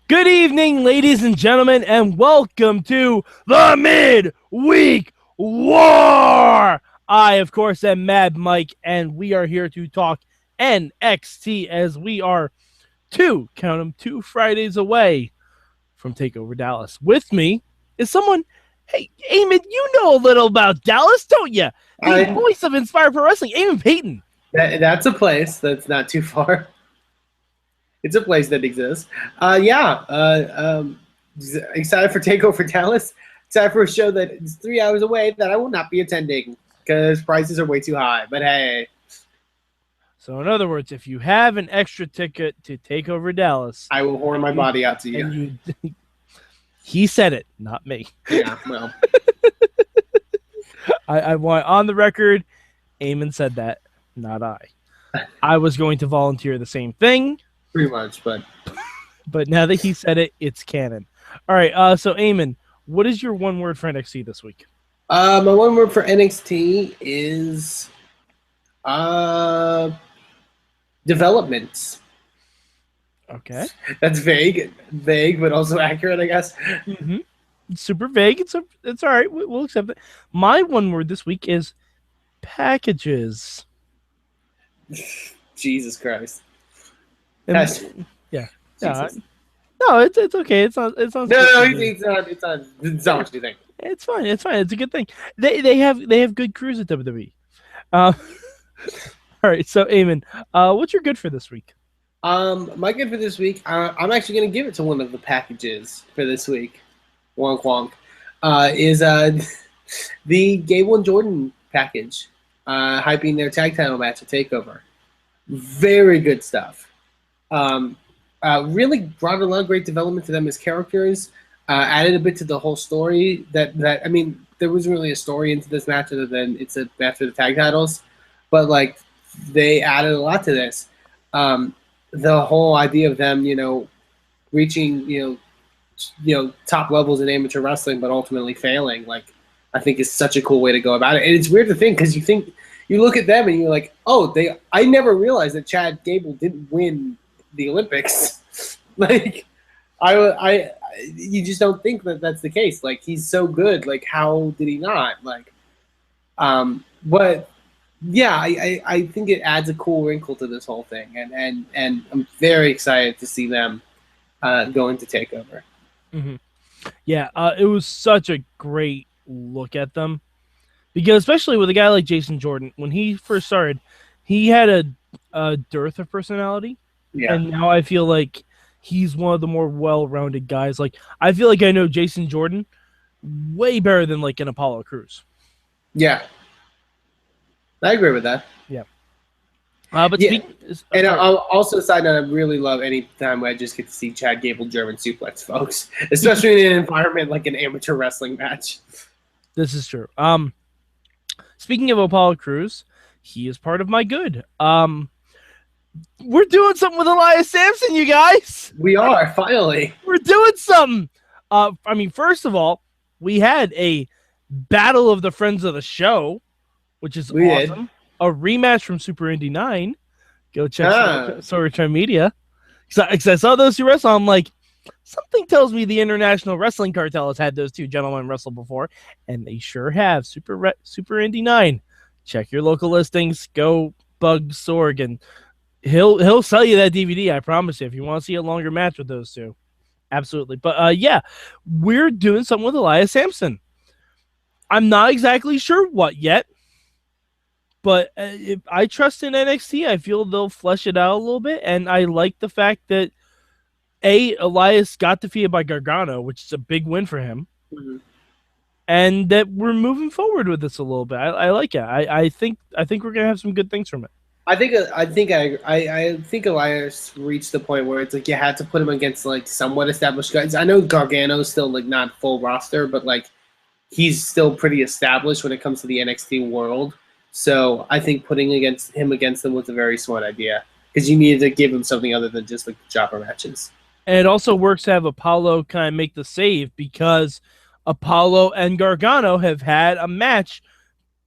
Good evening, ladies and gentlemen, and welcome to the Midweek War. I, of course, am Mad Mike, and we are here to talk NXT as we are two Fridays away from Takover Dallas. With me is someone, hey, Eamon, you know a little about Dallas, don't you? The voice of Inspired Pro Wrestling, Eamon Paton. That's a place that's not too far. It's a place that exists. Excited for Takeover Dallas. Excited for a show that is 3 hours away that I will not be attending because prices are way too high. But hey. So in other words, if you have an extra ticket to Takeover Dallas, I will whore my body out to you. He said it, not me. Yeah, well. I want on the record, Eamon said that, not I. I was going to volunteer the same thing. Pretty much, but now that he said it, it's canon. All right, so Eamon, what is your one word for NXT this week? My one word for NXT is developments. Okay. That's vague, but also accurate, I guess. Mm-hmm. It's super vague. It's all right. We'll accept it. My one word this week is packages. Jesus Christ. Yeah. No, it's okay. It's not. No, it's not what you think. It's fine. It's fine. It's a good thing. They have good crews at WWE. All right. So, Eamon, what's your good for this week? My good for this week, I'm actually going to give it to one of the packages for this week. Wonk wonk. Is the Gable and Jordan package, hyping their tag title match at Takeover. Very good stuff. Really brought a lot of great development to them as characters. Added a bit to the whole story. That I mean, there wasn't really a story into this match other than it's a match for the tag titles, but like they added a lot to this. The whole idea of them, reaching, top levels in amateur wrestling, but ultimately failing, like I think is such a cool way to go about it. And it's weird to think because you look at them and you're like, oh, I never realized that Chad Gable didn't win the Olympics. Like, you just don't think that that's the case. Like, he's so good. Like, how did he not? Like, but yeah, I think it adds a cool wrinkle to this whole thing, and I'm very excited to see them go into Takeover. Mm-hmm. Yeah, it was such a great look at them. Because especially with a guy like Jason Jordan, when he first started, he had a dearth of personality. Yeah. And now I feel like he's one of the more well-rounded guys. Like, I feel like I know Jason Jordan way better than like an Apollo Crews. Yeah. I agree with that. Yeah. But yeah. And I'll also side note, I really love any time I just get to see Chad Gable German suplex, folks. Especially in an environment like an amateur wrestling match. This is true. Speaking of Apollo Crews, he is part of my good. We're doing something with Elias Sampson, you guys. We are, finally. We're doing something. First of all, we had a Battle of the Friends of the Show, which is awesome. A rematch from Super Indy 9. Go check Sorgatron Media. Because I saw those two wrestle, I'm like, something tells me the International Wrestling Cartel has had those two gentlemen wrestle before, and they sure have. Super Indy 9. Check your local listings. Go bug Sorg, and he'll sell you that DVD. I promise you. If you want to see a longer match with those two, absolutely. But yeah, we're doing something with Elias Sampson. I'm not exactly sure what yet, but if I trust in NXT. I feel they'll flesh it out a little bit, and I like the fact that Elias got defeated by Gargano, which is a big win for him, and that we're moving forward with this a little bit. I like it. I think we're gonna have some good things from it. I think Elias reached the point where it's like you had to put him against like somewhat established guys. I know Gargano's still like not full roster, but like he's still pretty established when it comes to the NXT world. So I think putting him against them was a very smart idea because you needed to give him something other than just like jobber matches. And it also works to have Apollo kind of make the save because Apollo and Gargano have had a match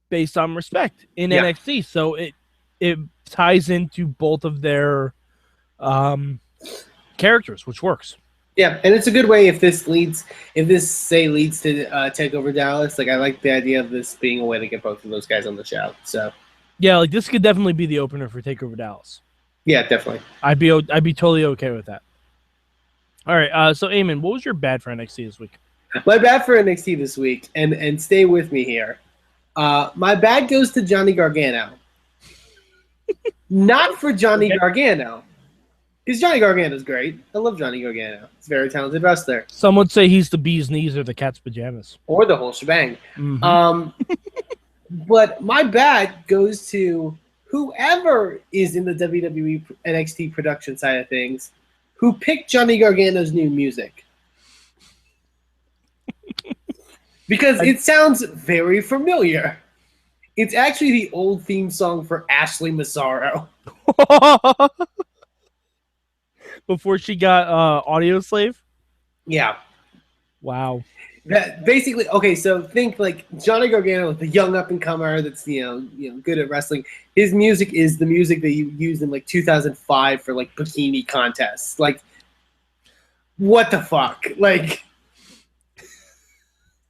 based on respect in NXT. So it ties into both of their characters, which works. Yeah, and it's a good way if this leads to Takover Dallas. Like I like the idea of this being a way to get both of those guys on the show. So yeah, like this could definitely be the opener for Takeover Dallas. Yeah, definitely. I'd be totally okay with that. All right, so Eamon, what was your bad for NXT this week? My bad for NXT this week, and stay with me here. My bad goes to Johnny Gargano. Not for Johnny Gargano. Because Johnny Gargano's great. I love Johnny Gargano. He's a very talented wrestler. Some would say he's the bee's knees or the cat's pajamas. Or the whole shebang. Mm-hmm. But my bad goes to whoever is in the WWE NXT production side of things who picked Johnny Gargano's new music. Because it sounds very familiar. It's actually the old theme song for Ashley Massaro. Before she got Audio Slave? Yeah. Wow. That basically, okay, so think like Johnny Gargano, the young up-and-comer that's, you know, good at wrestling. His music is the music that you used in like 2005 for like bikini contests. Like, what the fuck? Like...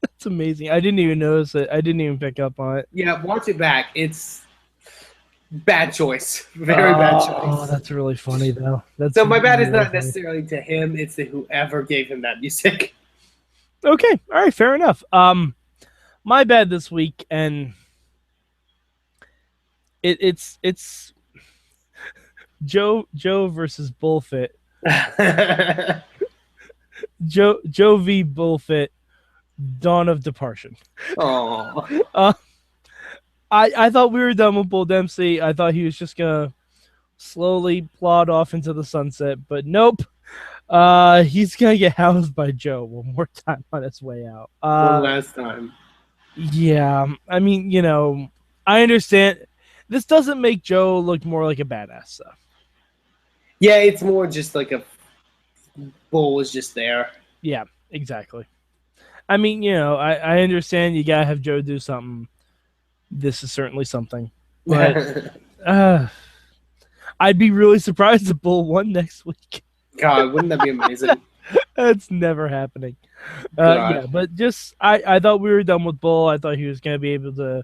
That's amazing. I didn't even notice it. I didn't even pick up on it. Yeah, watch it back. It's bad choice. Very bad choice. Oh, that's really funny, though. So my bad is not necessarily to him. It's to whoever gave him that music. Okay. All right. Fair enough. My bad this week, and it's Joe versus Bullfit. Joe v. Bullfit. Dawn of Departure. Oh. I thought we were done with Bull Dempsey. I thought he was just gonna slowly plod off into the sunset, but nope. He's gonna get housed by Joe one more time on his way out. One last time. Yeah, I mean, you know, I understand. This doesn't make Joe look more like a badass, though. Yeah, it's more just like a Bull was just there. Yeah, exactly. I mean, you know, I understand you gotta have Joe do something. This is certainly something. But I'd be really surprised if Bull won next week. God, wouldn't that be amazing? That's never happening. Yeah, but just I thought we were done with Bull. I thought he was gonna be able to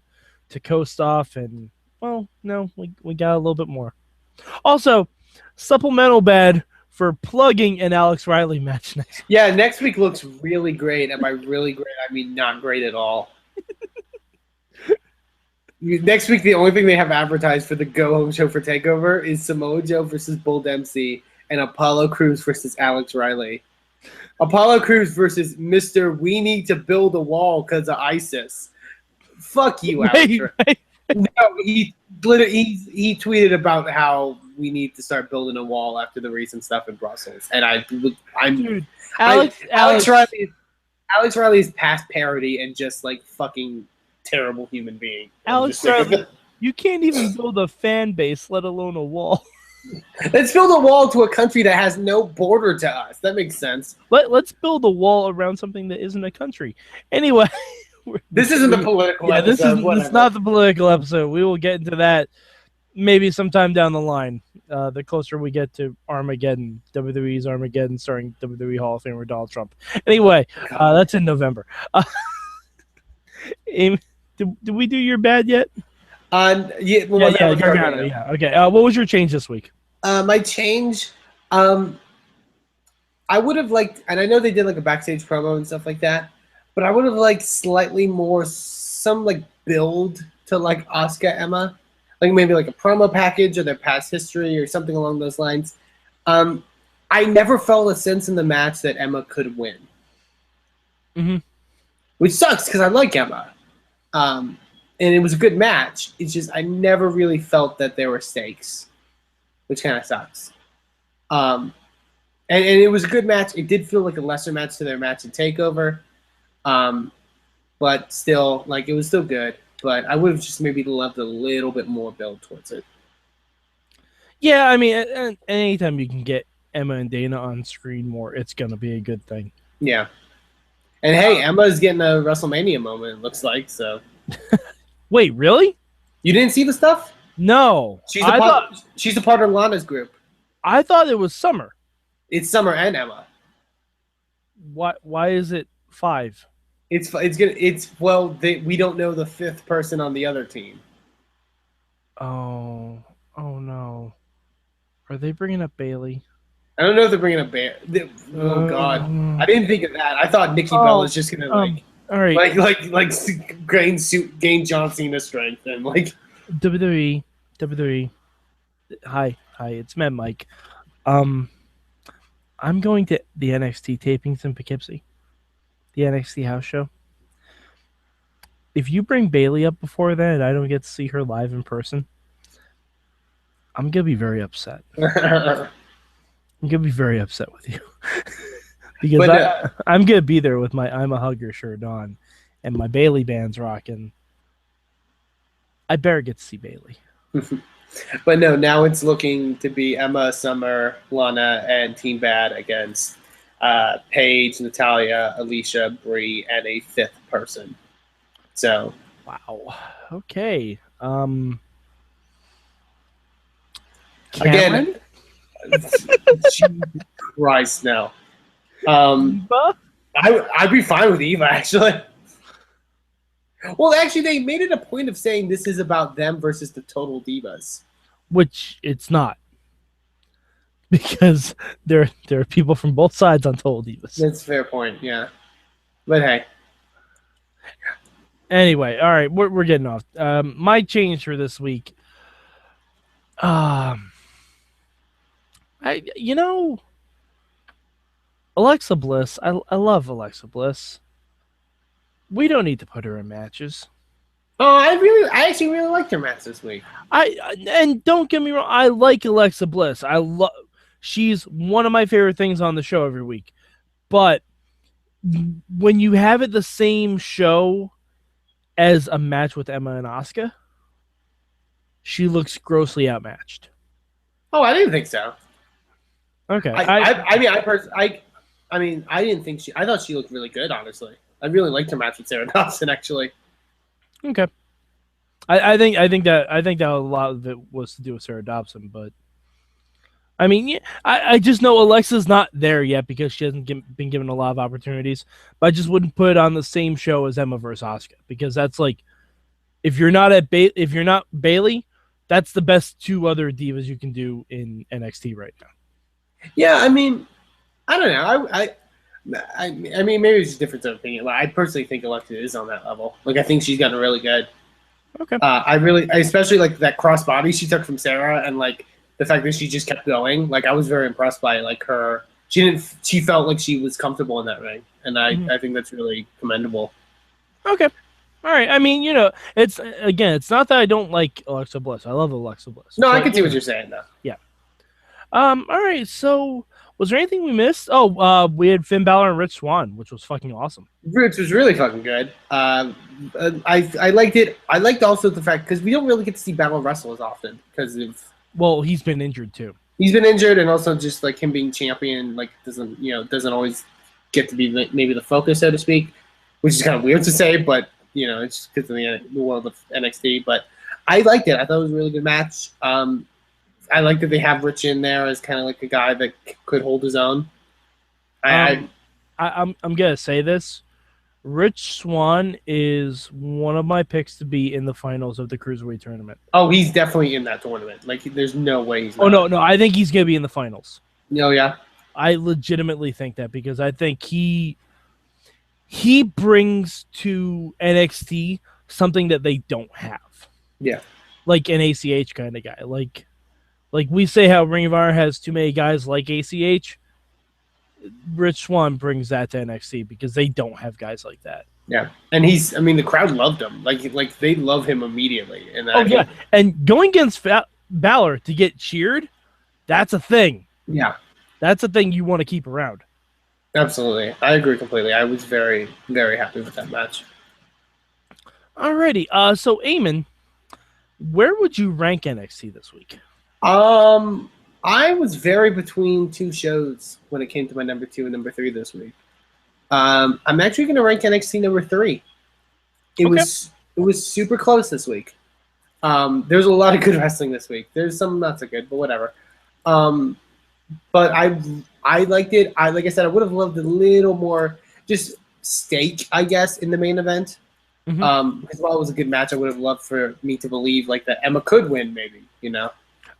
coast off, and well, no, we got a little bit more. Also, supplemental bad for plugging an Alex Riley match next week. Yeah, next week looks really great. And by really great, I mean not great at all. Next week, the only thing they have advertised for the go-home show for TakeOver is Samoa Joe versus Bull Dempsey and Apollo Crews versus Alex Riley. Apollo Crews versus Mr. We need to build a wall because of ISIS. Fuck you, Alex. Wait. No, he tweeted about how we need to start building a wall after the recent stuff in Brussels, and Alex Riley's past parody and just like fucking terrible human being. Alex Riley, you can't even build a fan base, let alone a wall. Let's build a wall to a country that has no border to us. That makes sense. Let's build a wall around something that isn't a country. Anyway. This isn't the political episode. This is not the political episode. We will get into that maybe sometime down the line. The closer we get to Armageddon, WWE's Armageddon, starring WWE Hall of Famer Donald Trump. Anyway, that's in November. Did we do your bad yet? Yeah. Okay. What was your change this week? My change, I would have liked, and I know they did like a backstage promo and stuff like that, but I would have liked slightly more, some like build to like Asuka Emma, like maybe like a promo package or their past history or something along those lines. I never felt a sense in the match that Emma could win, which sucks because I like Emma, and it was a good match. It's just I never really felt that there were stakes, which kind of sucks. And it was a good match. It did feel like a lesser match to their match at TakeOver. But still, like, it was still good. But I would have just maybe loved a little bit more build towards it. Yeah, I mean, anytime you can get Emma and Dana on screen more, it's going to be a good thing. Yeah. And hey, Emma's getting a WrestleMania moment, it looks like, so. Wait, really? You didn't see the stuff? No. She's a part of Lana's group. I thought it was Summer. It's Summer and Emma. Why is it 5? We don't know the 5th person on the other team. Oh no. Are they bringing up Bailey? I don't know if they're bringing up Bear. Oh God, I didn't think of that. I thought Nikki Bella's just gonna all right, gain John Cena strength and like WWE. Hi, it's Mad Mike. I'm going to the NXT tapings in Poughkeepsie, the NXT house show. If you bring Bailey up before then and I don't get to see her live in person, I'm gonna be very upset. I'm gonna be very upset with you because I'm gonna be there with my "I'm a Hugger" shirt on and my Bailey bands rocking. I better get to see Bailey. But no, now it's looking to be Emma, Summer, Lana, and Team Bad against Paige, Natalya, Alicia, Brie, and a 5th person. So wow. Okay. Again, Jesus Christ, no. I'd be fine with Eva, actually. Well, actually, they made it a point of saying this is about them versus the Total Divas. Which it's not. Because there are people from both sides on Total Divas. That's a fair point, yeah. But hey. Anyway, all right, we're getting off. My change for this week. Alexa Bliss. I love Alexa Bliss. We don't need to put her in matches. Oh, I actually really liked her match this week. And don't get me wrong, I like Alexa Bliss. She's one of my favorite things on the show every week. But when you have it the same show as a match with Emma and Asuka, she looks grossly outmatched. Oh, I didn't think so. Okay. I didn't think I thought she looked really good, honestly. I really liked her match with Sarah Dawson, actually. Okay. I think that a lot of it was to do with Sarah Dobson, but I mean, I just know Alexa's not there yet because she hasn't been given a lot of opportunities. But I just wouldn't put it on the same show as Emma versus Asuka because that's like, if you're not Bailey, that's the best 2 other divas you can do in NXT right now. Yeah, I mean, I don't know. I mean, maybe it's a difference of opinion. Like, I personally think Alexa is on that level. Like, I think she's gotten really good. Okay. I especially like that crossbody she took from Sarah, and like the fact that she just kept going. Like, I was very impressed by like her. She felt like she was comfortable in that ring, and I think that's really commendable. Okay. All right. I mean, it's not that I don't like Alexa Bliss. I love Alexa Bliss. No, I can see what you're saying though. Yeah. All right. So, was there anything we missed? Oh, we had Finn Balor and Rich Swann, which was fucking awesome. Rich was really fucking good. I liked it. I liked also the fact because we don't really get to see Balor wrestle as often because of. Well, he's been injured too. He's been injured, and also just like him being champion, like doesn't always get to be maybe the focus, so to speak, which is kind of weird to say, but it's because of the world of NXT. But I liked it. I thought it was a really good match. I like that they have Rich in there as kind of like a guy that could hold his own. I'm gonna say this: Rich Swann is one of my picks to be in the finals of the Cruiserweight tournament. Oh, he's definitely in that tournament. Like, there's no way he's not. Oh no, I think he's gonna be in the finals. Oh yeah, I legitimately think that because I think he brings to NXT something that they don't have. Yeah, like an ACH kind of guy. Like we say how Ring of Honor has too many guys like ACH. Rich Swann brings that to NXT because they don't have guys like that. Yeah, and the crowd loved him. Like they love him immediately. And yeah, and going against Balor to get cheered, that's a thing. Yeah, that's a thing you want to keep around. Absolutely, I agree completely. I was very, very happy with that match. Alrighty, so Eamon, where would you rank NXT this week? I was very between 2 shows when it came to my number 2 and number 3 this week. I'm actually going to rank NXT number 3. It was super close this week. There's a lot of good wrestling this week. There's some not so good, but whatever. but I liked it. Like I said, I would have loved a little more just stake, I guess, in the main event. Because while it was a good match, I would have loved for me to believe like that Emma could win, maybe, you know.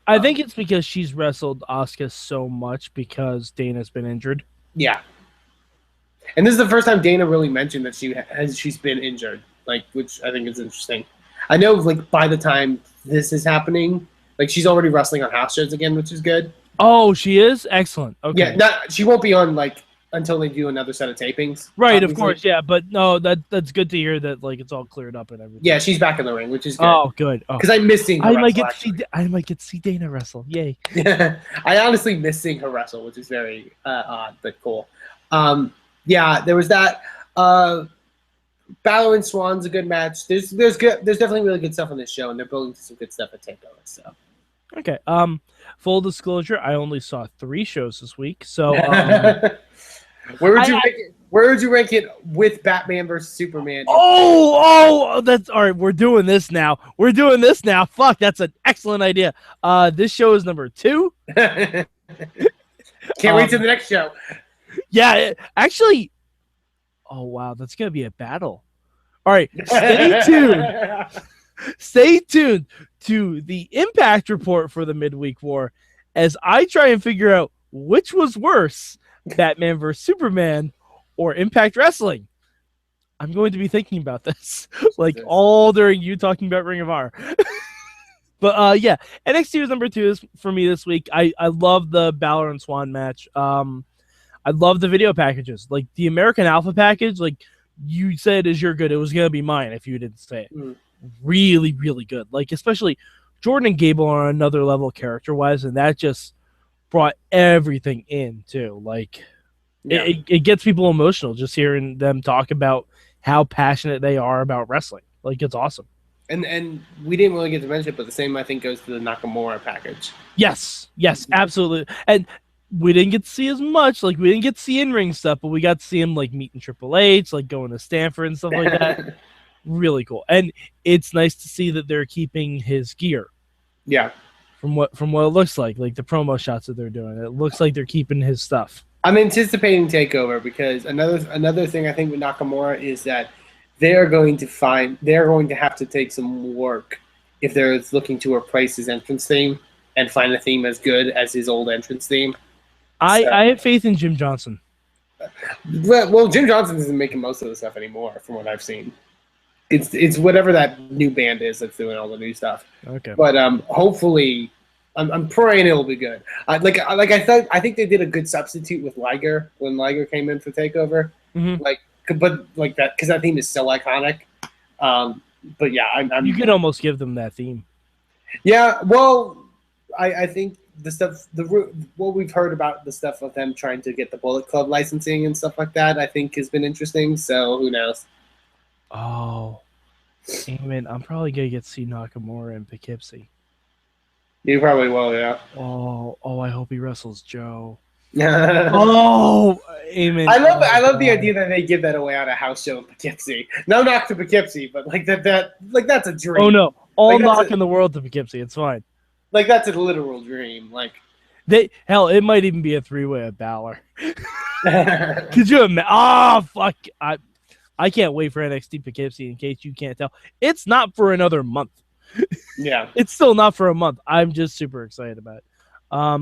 I think it's because she's wrestled Asuka so much because Dana's been injured. Yeah. And this is the first time Dana really mentioned that she's been injured, like, which I think is interesting. I know, like, by the time this is happening, like, she's already wrestling on house shows again, which is good. Oh, she is? Excellent. Okay. Yeah, she won't be on, like, until they do another set of tapings. Right, obviously. Of course, yeah. But no, that's good to hear that, like, it's all cleared up and everything. Yeah, she's back in the ring, which is good. Oh, good. Because I'm missing her I might get to see Dana wrestle. Yay. I honestly miss seeing her wrestle, which is very odd, but cool. Yeah, there was that. Balor and Swann's a good match. There's definitely really good stuff on this show, and they're building some good stuff at Takeover. So, okay. Full disclosure, I only saw 3 shows this week. So, where would you rank it with Batman versus Superman? Oh, that's all right. We're doing this now. Fuck, that's an excellent idea. This show is number 2. Can't wait till the next show. Yeah, actually. Oh, wow. That's going to be a battle. All right. Stay tuned. Stay tuned to the Impact report for the Midweek War as I try and figure out which was worse, Batman vs. Superman or Impact Wrestling. I'm going to be thinking about this like all during you talking about Ring of Honor. But yeah, NXT was number 2 for me this week. I love the Balor and Swann match. I love the video packages. Like the American Alpha package, like you said is your good. It was going to be mine if you didn't say it. Really, really good. Like especially Jordan and Gable are on another level character-wise, and that just brought everything in too. Like it gets people emotional just hearing them talk about how passionate they are about wrestling. Like it's awesome. And we didn't really get to mention it, but the same I think goes to the Nakamura package. Yes, absolutely. And we didn't get to see as much. Like we didn't get to see in-ring stuff, but we got to see him like meeting Triple H, like going to Stanford and stuff like that. Really cool. And it's nice to see that they're keeping his gear. Yeah. From what it looks like the promo shots that they're doing, it looks like they're keeping his stuff. I'm anticipating Takeover because another thing I think with Nakamura is that they're going to have to take some work if they're looking to replace his entrance theme and find a theme as good as his old entrance theme. I have faith in Jim Johnson. Well, Jim Johnson isn't making most of the stuff anymore, from what I've seen. It's whatever that new band is that's doing all the new stuff. Okay. But hopefully, I'm praying it'll be good. I think they did a good substitute with Liger when Liger came in for Takeover. Mm-hmm. But that because that theme is so iconic. But yeah, you could almost give them that theme. Yeah. Well, I think the stuff what we've heard about the stuff of them trying to get the Bullet Club licensing and stuff like that, I think has been interesting. So who knows? Oh, Eamon, I'm probably gonna get to see Nakamura in Poughkeepsie. You probably will, yeah. Oh, I hope he wrestles Joe. Oh, Eamon. I love the idea that they give that away on a house show in Poughkeepsie. No knock to Poughkeepsie, but that's a dream. Oh no, all knock in the world to Poughkeepsie. It's fine. Like that's a literal dream. Like it might even be a 3-way of Balor. Could you imagine? Oh fuck! I can't wait for NXT Poughkeepsie. In case you can't tell, it's not for another month. Yeah, it's still not for a month. I'm just super excited about it.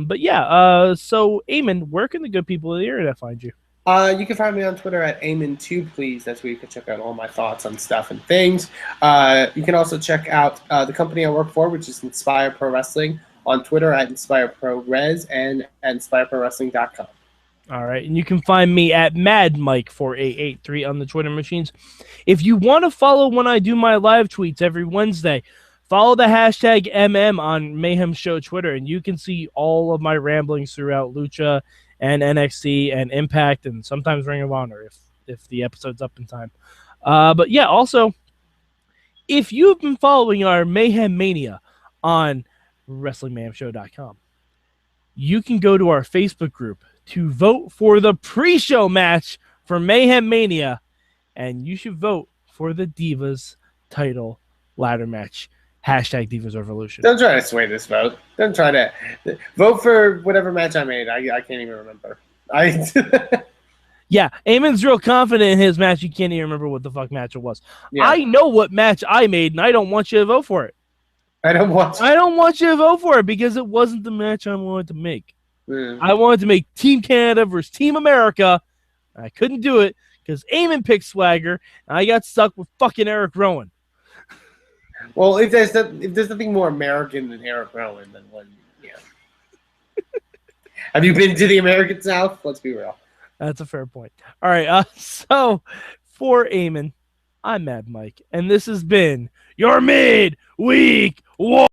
But yeah. So Eamon, where can the good people of the internet find you? You can find me on Twitter at Eamon2, please. That's where you can check out all my thoughts on stuff and things. You can also check out the company I work for, which is Inspire Pro Wrestling, on Twitter at InspireProRes and at InspireProWrestling.com. All right, and you can find me at MadMike4883 on the Twitter machines. If you want to follow when I do my live tweets every Wednesday, follow the hashtag MM on Mayhem Show Twitter, and you can see all of my ramblings throughout Lucha and NXT and Impact and sometimes Ring of Honor if the episode's up in time. But yeah, also, if you've been following our Mayhem Mania on WrestlingMayhemShow.com, you can go to our Facebook group to vote for the pre-show match for Mayhem Mania, and you should vote for the Divas title ladder match. Hashtag Divas Revolution. Don't try to sway this vote. Don't try to vote for whatever match I made. I can't even remember. Yeah, Eamon's real confident in his match. You can't even remember what the fuck match it was. Yeah. I know what match I made, and I don't want you to vote for it. I don't want you to vote for it because it wasn't the match I wanted to make. Mm. I wanted to make Team Canada versus Team America. I couldn't do it because Eamon picked Swagger, and I got stuck with fucking Eric Rowan. Well, if there's nothing more American than Eric Rowan, then what? Yeah. Have you been to the American South? Let's be real. That's a fair point. All right. So for Eamon, I'm Mad Mike, and this has been your midweek war.